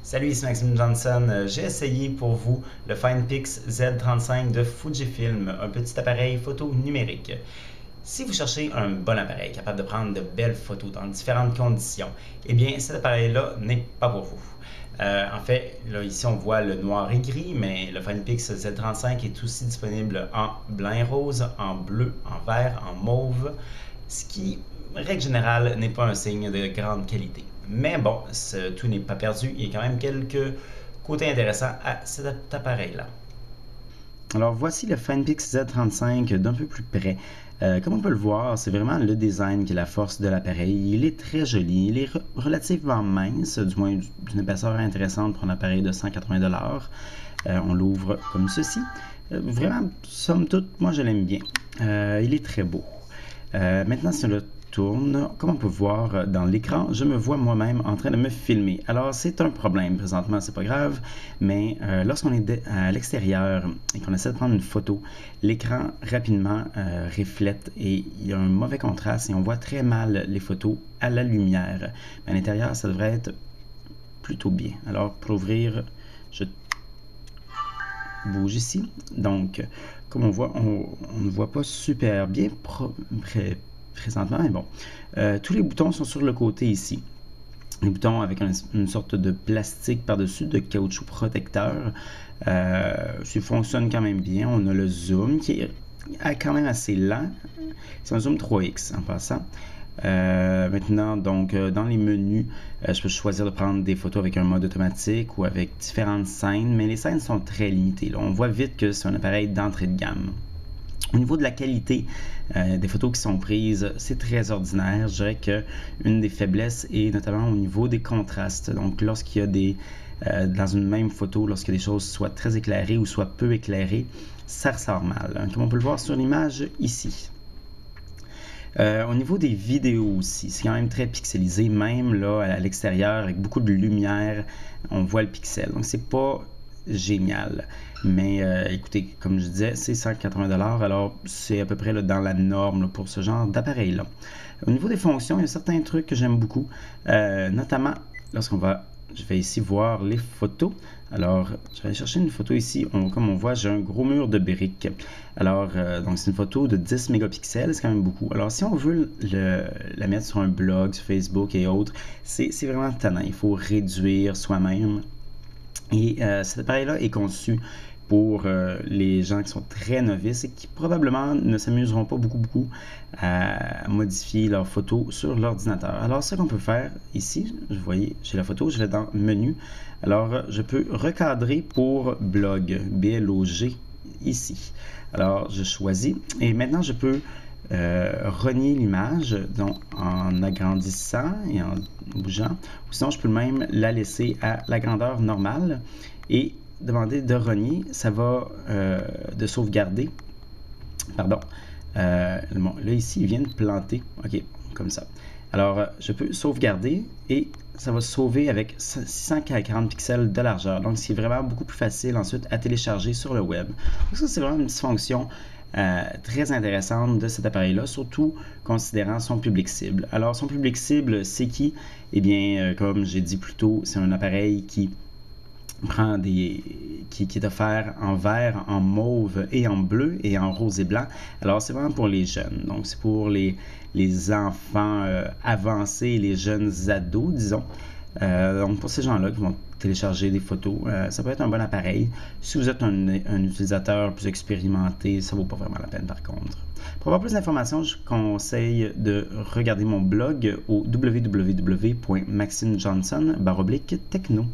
Salut, ici Maxime Johnson. J'ai essayé pour vous le Finepix Z35 de Fujifilm, un petit appareil photo numérique. Si vous cherchez un bon appareil capable de prendre de belles photos dans différentes conditions, eh bien cet appareil-là n'est pas pour vous. En fait, là, ici on voit le noir et gris, mais le Finepix Z35 est aussi disponible en blanc et rose, en bleu, en vert, en mauve, ce qui, règle générale, n'est pas un signe de grande qualité. Mais bon, tout n'est pas perdu, il y a quand même quelques côtés intéressants à cet appareil-là. Alors voici le Finepix Z35 d'un peu plus près. Comme on peut le voir, c'est vraiment le design qui est la force de l'appareil. Il est très joli, il est relativement mince, du moins d'une épaisseur intéressante pour un appareil de 180$. On l'ouvre comme ceci. Vraiment, somme toute, moi je l'aime bien. Il est très beau. Maintenant, si on le tourne, comme on peut voir dans l'écran, je me vois moi-même en train de me filmer. Alors, c'est un problème présentement, c'est pas grave, mais lorsqu'on est à l'extérieur et qu'on essaie de prendre une photo, l'écran rapidement reflète et il y a un mauvais contraste et on voit très mal les photos à la lumière. Mais à l'intérieur, ça devrait être plutôt bien. Alors, pour ouvrir, je bouge ici. Donc, comme on voit, on ne voit pas super bien présentement, mais bon. Tous les boutons sont sur le côté ici. Les boutons avec une sorte de plastique par-dessus, de caoutchouc protecteur. Ça fonctionne quand même bien. On a le zoom qui est quand même assez lent. C'est un zoom 3x en passant. Maintenant, donc, dans les menus, je peux choisir de prendre des photos avec un mode automatique ou avec différentes scènes, mais les scènes sont très limitées. Là. On voit vite que c'est un appareil d'entrée de gamme. Au niveau de la qualité des photos qui sont prises, c'est très ordinaire. Je dirais qu'une des faiblesses est notamment au niveau des contrastes. Donc, lorsqu'il y a dans une même photo, lorsque les choses soient très éclairées ou soient peu éclairées, ça ressort mal. Comme on peut le voir sur l'image ici. Au niveau des vidéos aussi, c'est quand même très pixelisé, même là à l'extérieur avec beaucoup de lumière, on voit le pixel. Donc c'est pas génial. Mais écoutez, comme je disais, c'est 180$, alors c'est à peu près là, dans la norme là, pour ce genre d'appareil-là. Au niveau des fonctions, il y a certains trucs que j'aime beaucoup, notamment je vais ici voir les photos. Alors, je vais aller chercher une photo ici. Comme on voit, j'ai un gros mur de briques. Alors, donc c'est une photo de 10 mégapixels, c'est quand même beaucoup. Alors, si on veut la mettre sur un blog, sur Facebook et autres, c'est vraiment tannant. Il faut réduire soi-même. Et cet appareil-là est conçu pour les gens qui sont très novices et qui probablement ne s'amuseront pas beaucoup à modifier leurs photos sur l'ordinateur. Alors, ce qu'on peut faire ici, vous voyez, j'ai la photo, je vais dans Menu. Alors, je peux recadrer pour Blog, B-L-O-G, ici. Alors, je choisis et maintenant, je peux renier l'image en agrandissant et en bougeant. Ou sinon, je peux même la laisser à la grandeur normale et demander de renier. Ça va de sauvegarder. Pardon. Bon, là, ici, il vient de planter. OK, comme ça. Alors, je peux sauvegarder et ça va sauver avec 640 pixels de largeur. Donc, c'est vraiment beaucoup plus facile ensuite à télécharger sur le web. Donc, ça, c'est vraiment une petite fonction très intéressante de cet appareil-là, surtout considérant son public cible. Alors, son public cible, c'est qui? Eh bien, comme j'ai dit plus tôt, c'est un appareil qui est offert en vert, en mauve et en bleu et en rose et blanc. Alors, c'est vraiment pour les jeunes. Donc, c'est pour les enfants avancés, les jeunes ados, disons. Donc, pour ces gens-là qui vont télécharger des photos, ça peut être un bon appareil. Si vous êtes un utilisateur plus expérimenté, ça ne vaut pas vraiment la peine par contre. Pour avoir plus d'informations, je conseille de regarder mon blog au www.maximejohnson/techno.